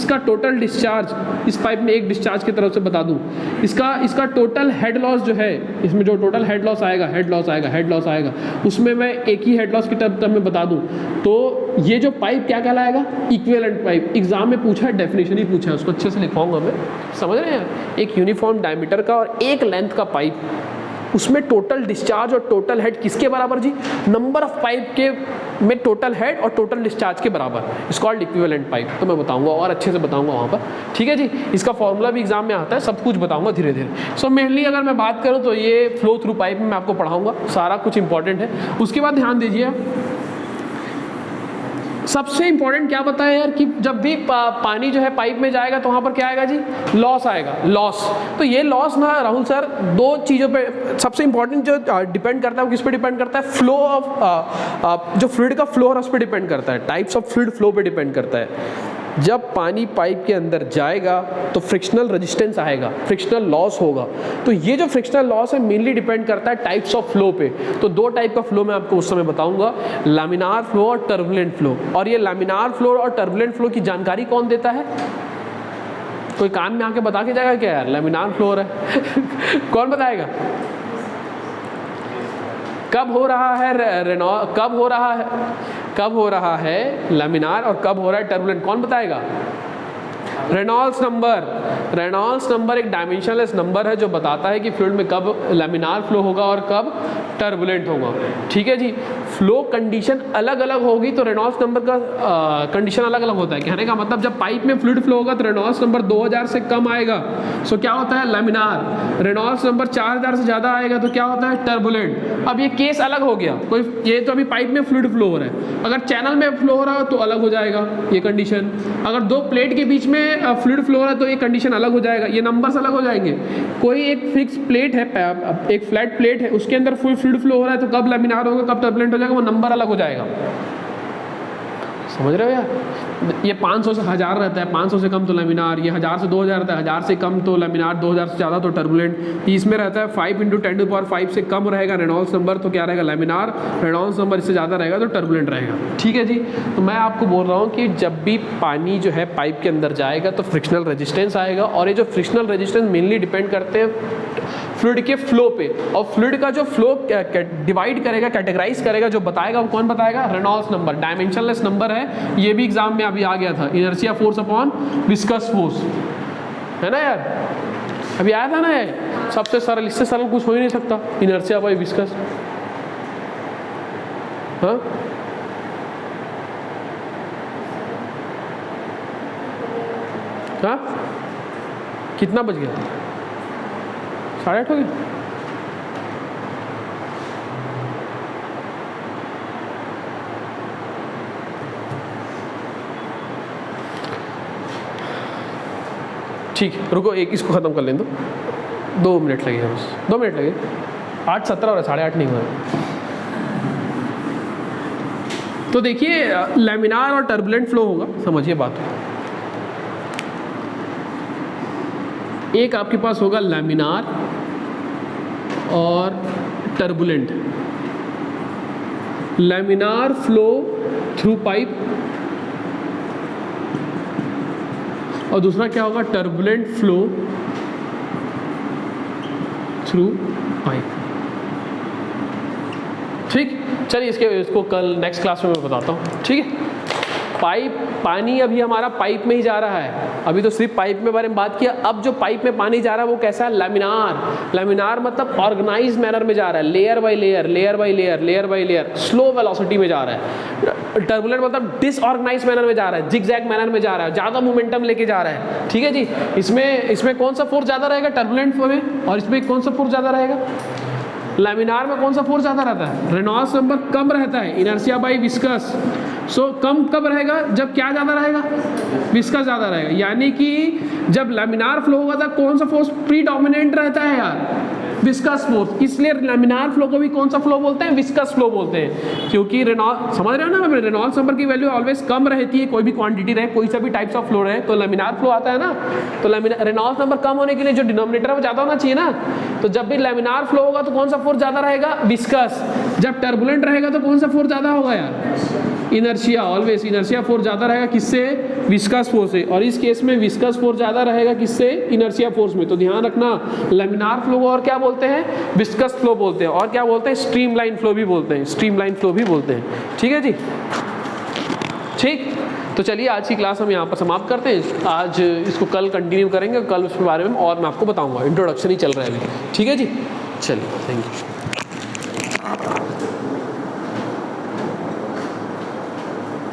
इस पाइप में एक डिस्चार्ज की तरफ से बता दूं, इसका टोटल हेड लॉस जो है, इसमें जो टोटल हेड लॉस आएगा उसमें मैं एक ही हेड लॉस की टर्म में बता दूं, तो ये जो पाइप क्या कहलाएगा? Equivalent pipe. एग्जाम में पूछा है, डेफिनेशन ही पूछा है, उसको अच्छे से लिखवाऊंगा मैं, समझ रहे हैं? एक यूनिफॉर्म डायमीटर का और एक लेंथ का पाइप, उसमें टोटल डिस्चार्ज और टोटल हेड किसके बराबर जी? नंबर ऑफ पाइप के में टोटल हेड और टोटल डिस्चार्ज के बराबर, इट्स कॉल्ड इक्विवेलेंट पाइप। तो मैं बताऊंगा और अच्छे से बताऊंगा वहाँ पर, ठीक है जी। इसका फॉर्मूला भी एग्जाम में आता है, सब कुछ बताऊंगा धीरे धीरे। सो मेनली अगर मैं बात करूँ तो ये फ्लो थ्रू पाइप में मैं आपको पढ़ाऊंगा, सारा कुछ इंपॉर्टेंट है। उसके बाद ध्यान दीजिए, सबसे इंपॉर्टेंट क्या बताया यार कि जब भी पानी जो है पाइप में जाएगा तो वहाँ पर क्या आएगा जी? लॉस आएगा, लॉस। तो ये लॉस ना राहुल सर दो चीज़ों पे सबसे इंपॉर्टेंट जो डिपेंड करता है वो किस पे डिपेंड करता है? फ्लो ऑफ जो फ्लूइड का फ्लो है उस पर डिपेंड करता है, टाइप्स ऑफ फ्लूइड फ्लो पे डिपेंड करता है। जब पानी पाइप के अंदर जाएगा तो फ्रिक्शनल रेजिस्टेंस आएगा, फ्रिक्शनल लॉस होगा। तो ये जो फ्रिक्शनल लॉस है मेनली डिपेंड करता है टाइप्स ऑफ फ्लो पे। तो दो टाइप का फ्लो मैं आपको उस समय बताऊंगा, लैमिनार फ्लो और टर्बुलेंट फ्लो। और ये लैमिनार फ्लो और टर्बुलेंट फ्लो की जानकारी कौन देता है? कोई कान में आके बता के जाएगा क्या यार लैमिनार फ्लो हो रहा है? कौन बताएगा? कब हो रहा है लैमिनार और कब हो रहा है टर्बुलेंट, कौन बताएगा? रेनॉल्ड्स नंबर एक डायमेंशनलेस नंबर है जो बताता है कि फ्लूइड में कब लैमिनार फ्लो होगा और कब टर्बुलेंट होगा। ठीक है जी, फ्लो कंडीशन अलग अलग होगी तो रेनॉल्ड्स नंबर का कंडीशन अलग अलग होता है। कहने का मतलब जब पाइप में फ्लूइड फ्लो होगा तो रेनॉल्ड्स नंबर 2000 से कम आएगा, सो क्या होता है लैमिनार। रेनॉल्ड्स नंबर 4000 से ज़्यादा आएगा तो क्या होता है टर्बुलेंट। अब ये केस अलग हो गया, कोई ये तो अभी पाइप में फ्लूइड फ्लो हो रहा है, अगर चैनल में फ्लो हो रहा हो तो अलग हो जाएगा ये कंडीशन। अगर दो प्लेट के बीच में फ्लूइड फ्लो हो रहा है तो ये कंडीशन अलग हो जाएगा, ये नंबर्स अलग हो जाएंगे। कोई एक फिक्स प्लेट है, एक फ्लैट प्लेट है, उसके अंदर फुल फ्लूइड फ्लो हो रहा है तो कब लैमिनार होगा कब टर्बुलेंट हो जाएगा, वो नंबर अलग हो जाएगा। समझ रहे हो यार, ये 500 से 1000 रहता है, 500 से कम तो लैमिनार, ये 1000 से 2000 रहता है, 1000 से कम तो लैमिनार, 2000 से ज़्यादा तो टर्बुलेंट। इसमें रहता है 5 × 10⁵ से कम रहेगा रेनॉल्ड्स नंबर तो क्या रहेगा लैमिनार, रेनॉल्ड्स नंबर इससे ज़्यादा रहेगा तो टर्बुलेंट रहेगा। ठीक है जी, तो मैं आपको बोल रहा हूँ कि जब भी पानी जो है पाइप के अंदर जाएगा तो फ्रिक्शनल रेजिस्टेंस आएगा, और ये जो फ्रिक्शनल रेजिस्टेंस मेनली डिपेंड करते हैं फ्लूइड के फ्लो पे, और फ्लूइड का जो फ्लो डिवाइड करेगा, कैटेगराइज करेगा, जो बताएगा वो कौन बताएगा, रेनॉल्ड्स नंबर। डायमेंशनलेस नंबर है, ये भी एग्जाम में अभी आ गया था, inertia force upon viscous force, है ना यार, अभी आया था ना ये, सबसे सरल, इससे सरल कुछ हो ही नहीं सकता, इनर्शिया बाय विस्कस। हाँ हाँ, कितना बज गया, 8:30 हो गया। ठीक है, रुको एक इसको ख़त्म कर लें, 2 मिनट लगेगा बस, 2 मिनट लगे, 8:17 हो रहा है, 8:30 नहीं हुआ। तो देखिए लैमिनार और टर्बुलेंट फ्लो होगा, समझिए बात। एक आपके पास होगा लैमिनार और turbulent. Laminar flow through pipe और दूसरा क्या होगा टर्बुलेंट फ्लो थ्रू पाइप। ठीक, चलिए इसको कल नेक्स्ट क्लास में मैं बताता हूँ। ठीक है, पानी अभी हमारा पाइप में ही जा रहा है, अभी तो सिर्फ पाइप में बारे में बात किया। अब जो पाइप में पानी जा रहा है वो कैसा है, लैमिनार। लैमिनार मतलब ऑर्गेनाइज मैनर में जा रहा है, layer by layer, layer by layer, layer by layer, slow velocity में जा रहा है। टर्बुलेंट मतलब डिसऑर्गेनाइज मैनर में जा रहा है, जिगजैग मैनर में जा रहा है, ज़्यादा मोमेंटम लेके जा रहा है। ठीक है जी, इसमें कौन सा फोर्स ज़्यादा रहेगा टर्बुलेंट फ्लो में, और इसमें कौन सा फोर्स ज़्यादा रहेगा, लैमिनार में कौन सा फोर्स ज़्यादा रहता है, रेनॉल्ड्स नंबर कम रहता है, इनर्शिया बाय विस्कस। सो कम कब रहेगा, जब क्या ज़्यादा रहेगा, विस्कस ज़्यादा रहेगा। यानी कि जब लैमिनार फ्लो होगा था कौन सा फोर्स प्रीडोमिनेंट रहता है यार, विस्कस फोर्स। इसलिए लैमिनार फ्लो को भी कौन सा फ्लो बोलते हैं, विस्कस फ्लो बोलते हैं, क्योंकि रेनॉल्ड्स, समझ रहे हो ना, रेनॉल्ड्स नंबर की वैल्यू ऑलवेज कम रहती है, कोई भी क्वांटिटी रहे, कोई सा भी टाइप्स ऑफ फ्लो रहे, तो लैमिनार फ्लो आता है ना, तो रेनॉल्ड्स नंबर कम होने के लिए जो डिनोमिनेटर है वो ज़्यादा होना चाहिए ना। तो जब भी लैमिनार फ्लो होगा तो कौन सा फोर्स ज़्यादा रहेगा, विस्कस। जब टर्बुलेंट रहेगा तो कौन सा फोर्स ज़्यादा होगा यार, इनर्शिया। ऑलवेज इनर्शिया फोर्स ज़्यादा रहेगा किससे, विस्कस फोर्स से, और इस केस में विस्कस फोर्स ज़्यादा रहेगा किससे, इनर्शिया फोर्स में। तो ध्यान रखना, लैमिनार फ्लो को और क्या बोलते हैं, विस्कस फ्लो बोलते हैं, और क्या बोलते हैं, स्ट्रीमलाइन फ्लो भी बोलते हैं, स्ट्रीमलाइन फ्लो भी बोलते हैं। ठीक है जी, ठीक। तो चलिए आज की क्लास हम यहाँ पर समाप्त करते हैं। आज इसको कल कंटिन्यू करेंगे, कल उसके बारे में और मैं आपको बताऊँगा, इंट्रोडक्शन ही चल रहा है अभी। ठीक है जी, चलिए, थैंक यू।